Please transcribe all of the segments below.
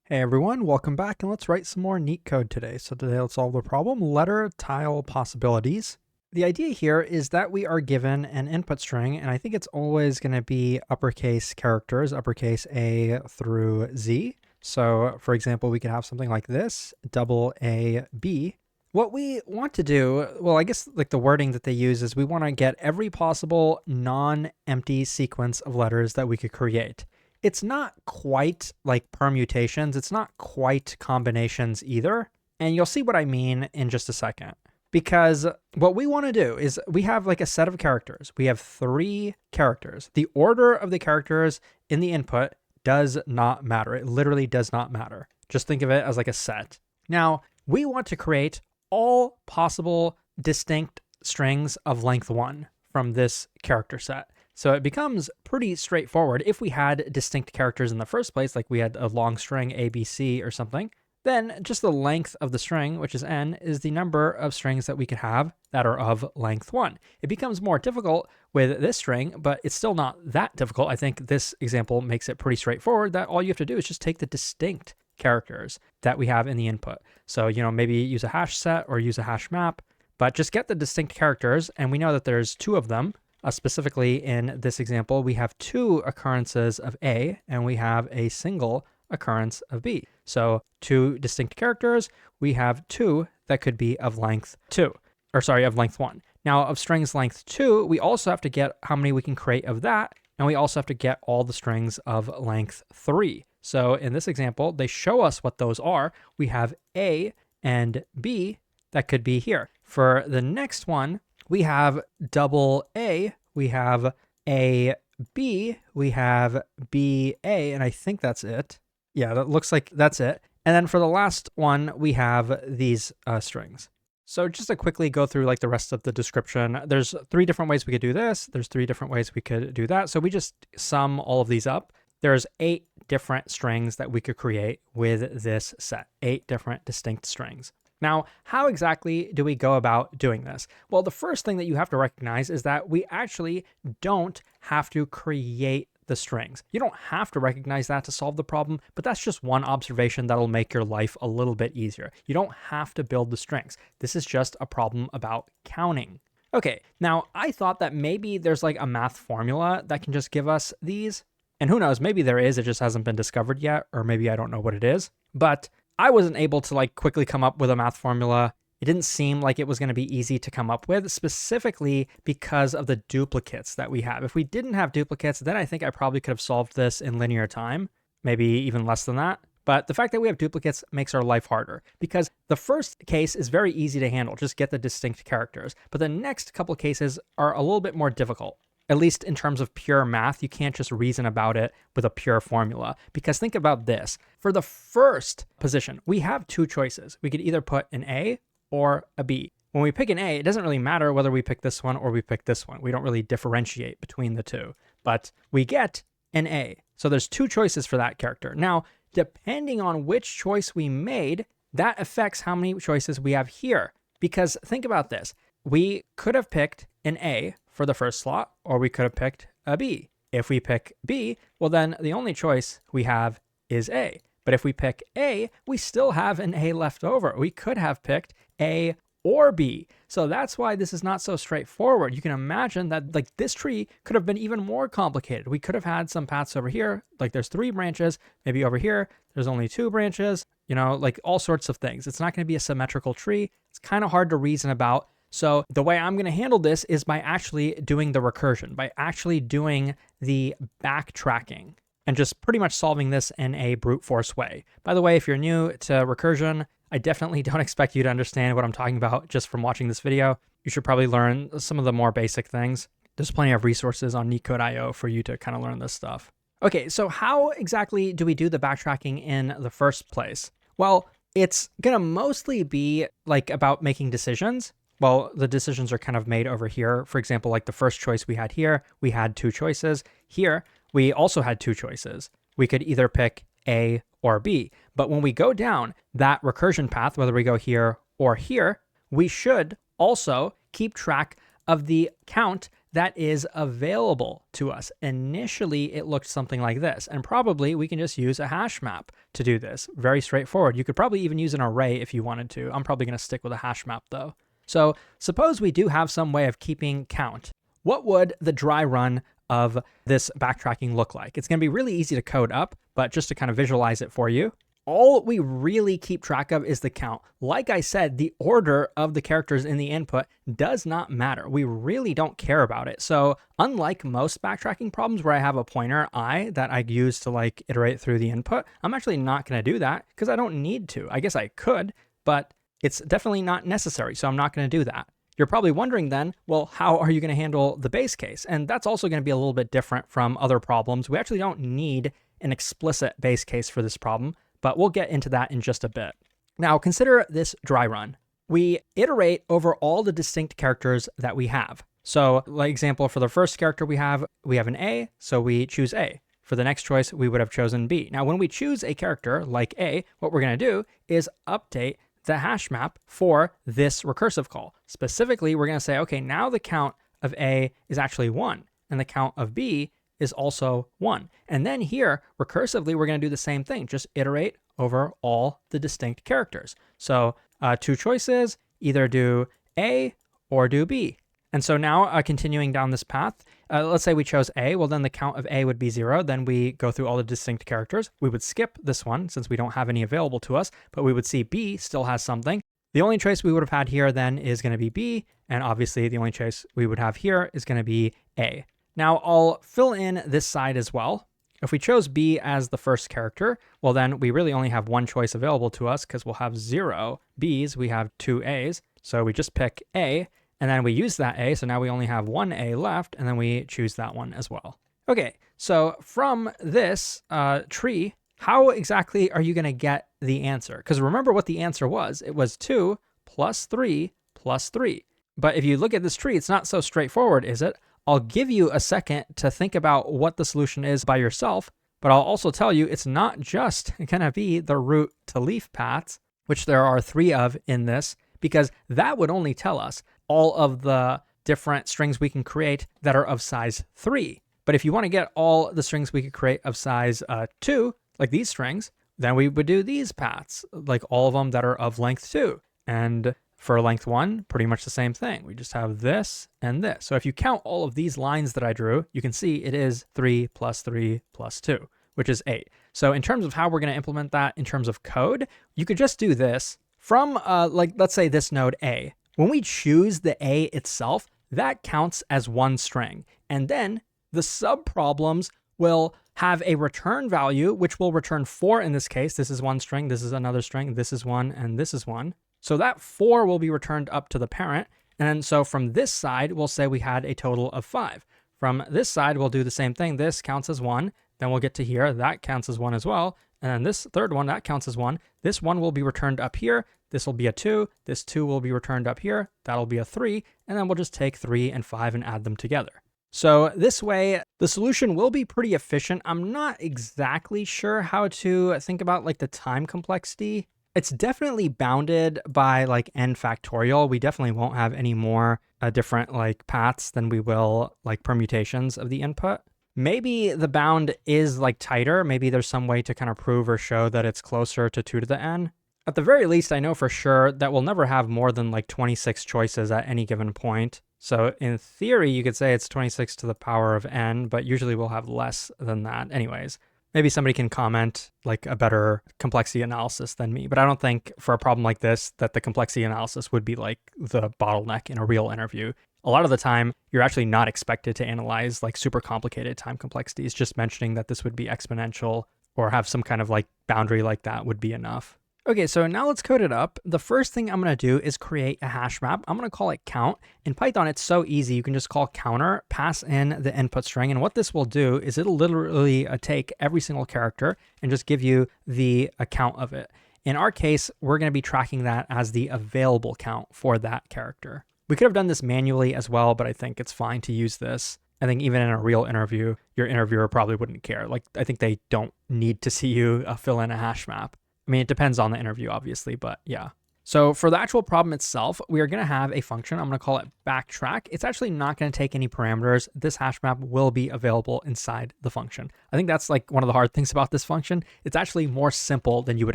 Hey everyone, welcome back, and let's write some more Leetcode today. So today let's solve the problem, letter tile possibilities. The idea here is that we are given an input string, and I think it's always going to be uppercase characters, uppercase A through Z. So for example, we could have something like this, double A, B. What we want to do, well, I guess like the wording that they use is we want to get every possible non-empty sequence of letters that we could create. It's not quite like permutations. It's not quite combinations either. And you'll see what I mean in just a second. Because what we want to do is we have like a set of characters. We have 3 characters. The order of the characters in the input does not matter. It literally does not matter. Just think of it as like a set. Now, we want to create all possible distinct strings of length 1 from this character set. So it becomes pretty straightforward. If we had distinct characters in the first place, like we had a long string ABC or something, then just the length of the string, which is n, is the number of strings that we could have that are of length 1. It becomes more difficult with this string, but it's still not that difficult. I think this example makes it pretty straightforward that all you have to do is just take the distinct characters that we have in the input. So, maybe use a hash set or use a hash map, but just get the distinct characters, and we know that there's 2 of them. Specifically in this example, we have 2 occurrences of A and we have a single occurrence of B. So 2 distinct characters, we have 2 that could be of length 1. Now of strings length 2, we also have to get how many we can create of that, and we also have to get all the strings of length 3. So in this example, they show us what those are. We have A and B that could be here. For the next one, we have double A, we have A, B, we have B, A, and I think that's it. Yeah, that looks like that's it. And then for the last one, we have these strings. So just to quickly go through like the rest of the description, there's 3 different ways we could do this. There's 3 different ways we could do that. So we just sum all of these up. There's 8 different strings that we could create with this set, 8 different distinct strings. Now, how exactly do we go about doing this? Well, the first thing that you have to recognize is that we actually don't have to create the strings. You don't have to recognize that to solve the problem, but that's just one observation that'll make your life a little bit easier. You don't have to build the strings. This is just a problem about counting. Okay, now I thought that maybe there's like a math formula that can just give us these. And who knows, maybe there is, it just hasn't been discovered yet, or maybe I don't know what it is. But I wasn't able to like quickly come up with a math formula. It didn't seem like it was going to be easy to come up with, specifically because of the duplicates that we have. If we didn't have duplicates, then I think I probably could have solved this in linear time, maybe even less than that. But the fact that we have duplicates makes our life harder, because the first case is very easy to handle, just get the distinct characters. But the next couple cases are a little bit more difficult. At least in terms of pure math, you can't just reason about it with a pure formula. Because think about this. For the first position, we have 2 choices. We could either put an A or a B. When we pick an A, it doesn't really matter whether we pick this one or we pick this one. We don't really differentiate between the 2. But we get an A. So there's 2 choices for that character. Now, depending on which choice we made, that affects how many choices we have here. Because think about this. We could have picked an A for the first slot, or we could have picked a B. If we pick B, well then the only choice we have is A. But if we pick A, we still have an A left over. We could have picked A or B. So that's why this is not so straightforward. You can imagine that like this tree could have been even more complicated. We could have had some paths over here, like there's 3 branches, maybe over here, there's only 2 branches, like all sorts of things. It's not going to be a symmetrical tree. It's kind of hard to reason about. So the way I'm going to handle this is by actually doing the recursion, by actually doing the backtracking, and just pretty much solving this in a brute force way. By the way, if you're new to recursion, I definitely don't expect you to understand what I'm talking about just from watching this video. You should probably learn some of the more basic things. There's plenty of resources on Leetcode.io for you to kind of learn this stuff. Okay, so how exactly do we do the backtracking in the first place? Well, it's going to mostly be like about making decisions. Well, the decisions are kind of made over here. For example, like the first choice we had here, we had 2 choices. Here, we also had 2 choices. We could either pick A or B. But when we go down that recursion path, whether we go here or here, we should also keep track of the count that is available to us. Initially, it looked something like this, and probably we can just use a hash map to do this. Very straightforward. You could probably even use an array if you wanted to. I'm probably going to stick with a hash map though. So suppose we do have some way of keeping count. What would the dry run of this backtracking look like? It's going to be really easy to code up, but just to kind of visualize it for you, all we really keep track of is the count. Like I said, the order of the characters in the input does not matter. We really don't care about it. So unlike most backtracking problems where I have a pointer I that I use to like iterate through the input, I'm actually not going to do that because I don't need to. I guess I could, but it's definitely not necessary. So I'm not going to do that. You're probably wondering then, well, how are you going to handle the base case? And that's also going to be a little bit different from other problems. We actually don't need an explicit base case for this problem, but we'll get into that in just a bit. Now, consider this dry run. We iterate over all the distinct characters that we have. So, like example, for the first character we have an A, so we choose A. For the next choice, we would have chosen B. Now, when we choose a character like A, what we're going to do is update the hash map for this recursive call. Specifically, we're going to say, okay, now the count of A is actually 1, and the count of B is also 1. And then here, recursively, we're going to do the same thing. Just iterate over all the distinct characters. So 2 choices, either do A or do B. And so now continuing down this path, let's say we chose A. Well, then the count of A would be 0. Then we go through all the distinct characters. We would skip this one since we don't have any available to us, but we would see B still has something. The only choice we would have had here then is going to be B. And obviously the only choice we would have here is going to be A. Now I'll fill in this side as well. If we chose B as the first character, well then we really only have one choice available to us because we'll have 0 Bs, we have 2 As. So we just pick A, and then we use that A, so now we only have one A left, and then we choose that one as well. Okay, so from this tree, how exactly are you going to get the answer? Because remember what the answer was. It was 2 plus 3 plus 3. But if you look at this tree, it's not so straightforward, is it? I'll give you a second to think about what the solution is by yourself, but I'll also tell you it's not just going to be the root to leaf paths, which there are 3 of in this, because that would only tell us all of the different strings we can create that are of size 3. But if you want to get all the strings we could create of size 2, like these strings, then we would do these paths, like all of them that are of length 2. And for length 1, pretty much the same thing. We just have this and this. So if you count all of these lines that I drew, you can see it is 3 plus 3 plus 2, which is 8. So in terms of how we're going to implement that in terms of code, you could just do this from, like, let's say this node A. When we choose the A itself, that counts as one string. And then the subproblems will have a return value, which will return 4 in this case. This is one string, this is another string, this is one, and this is one. So that 4 will be returned up to the parent. And so from this side, we'll say we had a total of 5. From this side, we'll do the same thing. This counts as 1. Then we'll get to here. That counts as 1 as well. And then this third one, that counts as 1. This 1 will be returned up here. This will be a 2. This 2 will be returned up here. That'll be a 3. And then we'll just take 3 and 5 and add them together. So this way, the solution will be pretty efficient. I'm not exactly sure how to think about like the time complexity. It's definitely bounded by like n factorial. We definitely won't have any more different like paths than we will like permutations of the input. Maybe the bound is like tighter. Maybe there's some way to kind of prove or show that it's closer to 2 to the n. At the very least, I know for sure that we'll never have more than like 26 choices at any given point. So in theory, you could say it's 26 to the power of n, but usually we'll have less than that anyways. Maybe somebody can comment like a better complexity analysis than me, but I don't think for a problem like this that the complexity analysis would be like the bottleneck in a real interview. A lot of the time, you're actually not expected to analyze like super complicated time complexities. Just mentioning that this would be exponential or have some kind of like boundary like that would be enough. Okay, so now let's code it up. The first thing I'm going to do is create a hash map. I'm going to call it count. In Python, it's so easy. You can just call counter, pass in the input string. And what this will do is it'll literally take every single character and just give you the count of it. In our case, we're going to be tracking that as the available count for that character. We could have done this manually as well, but I think it's fine to use this. I think even in a real interview, your interviewer probably wouldn't care. Like, I think they don't need to see you fill in a hash map. I mean, it depends on the interview, obviously, but yeah. So for the actual problem itself, we are going to have a function. I'm going to call it backtrack. It's actually not going to take any parameters. This hash map will be available inside the function. I think that's like one of the hard things about this function. It's actually more simple than you would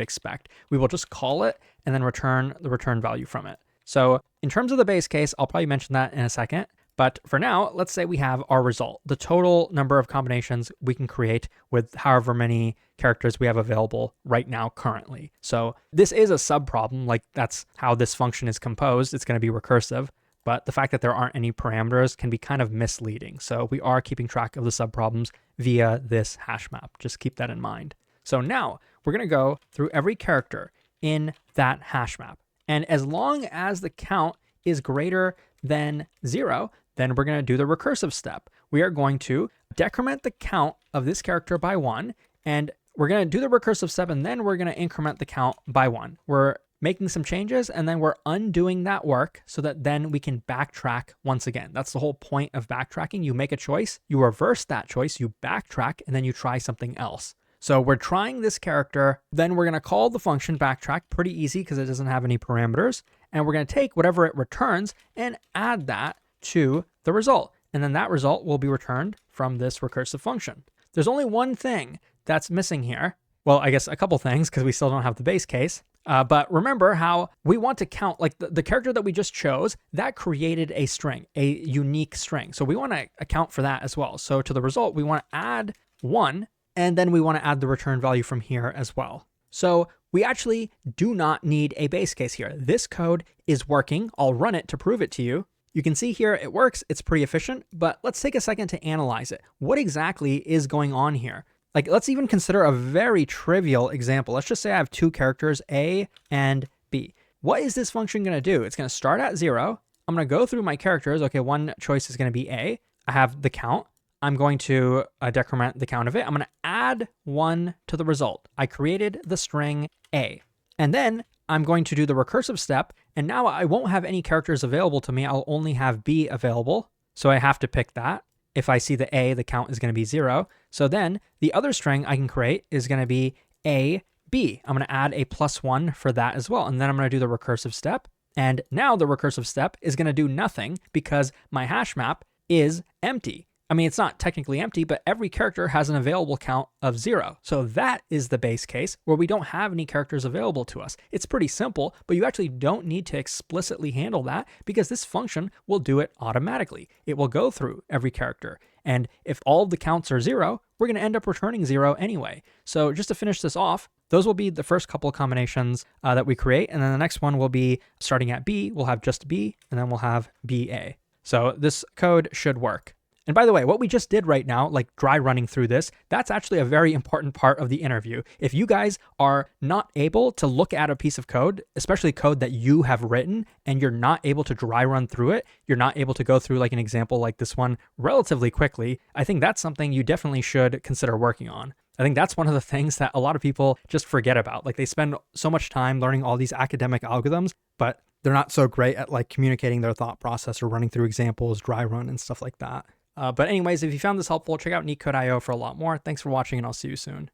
expect. We will just call it and then return the return value from it. So in terms of the base case, I'll probably mention that in a second. But for now, let's say we have our result, the total number of combinations we can create with however many characters we have available right now currently. So this is a subproblem, like that's how this function is composed. It's going to be recursive, but the fact that there aren't any parameters can be kind of misleading. So we are keeping track of the subproblems via this hash map. Just keep that in mind. So now we're going to go through every character in that hash map. And as long as the count is greater than 0, then we're going to do the recursive step. We are going to decrement the count of this character by 1, and we're going to do the recursive step, and then we're going to increment the count by 1. We're making some changes, and then we're undoing that work so that then we can backtrack once again. That's the whole point of backtracking. You make a choice, you reverse that choice, you backtrack, and then you try something else. So we're trying this character, then we're going to call the function backtrack, pretty easy because it doesn't have any parameters, and we're going to take whatever it returns and add that to the result. And then that result will be returned from this recursive function. There's only one thing that's missing here. Well, I guess a couple things because we still don't have the base case. But remember how we want to count, like the character that we just chose, that created a string, a unique string. So we want to account for that as well. So to the result, we want to add 1, and then we want to add the return value from here as well. So we actually do not need a base case here. This code is working. I'll run it to prove it to you. You can see here it works, it's pretty efficient, but let's take a second to analyze it. What exactly is going on here? Like, let's even consider a very trivial example. Let's just say I have 2 characters, A and B. What is this function going to do? It's going to start at 0. I'm going to go through my characters. Okay, one choice is going to be A. I have the count. I'm going to decrement the count of it. I'm going to add 1 to the result. I created the string A. And then I'm going to do the recursive step, and now I won't have any characters available to me. I'll only have B available, so I have to pick that. If I see the A, the count is going to be 0. So then the other string I can create is going to be A, B. I'm going to add a +1 for that as well, and then I'm going to do the recursive step. And now the recursive step is going to do nothing because my hash map is empty. I mean, it's not technically empty, but every character has an available count of 0. So that is the base case where we don't have any characters available to us. It's pretty simple, but you actually don't need to explicitly handle that because this function will do it automatically. It will go through every character. And if all of the counts are 0, we're going to end up returning 0 anyway. So just to finish this off, those will be the first couple of combinations that we create. And then the next one will be starting at B, we'll have just B, and then we'll have BA. So this code should work. And by the way, what we just did right now, like dry running through this, that's actually a very important part of the interview. If you guys are not able to look at a piece of code, especially code that you have written, and you're not able to dry run through it, you're not able to go through like an example like this one relatively quickly, I think that's something you definitely should consider working on. I think that's one of the things that a lot of people just forget about. Like they spend so much time learning all these academic algorithms, but they're not so great at like communicating their thought process or running through examples, dry run and stuff like that. But anyways, if you found this helpful, check out Leetcode.io for a lot more. Thanks for watching, and I'll see you soon.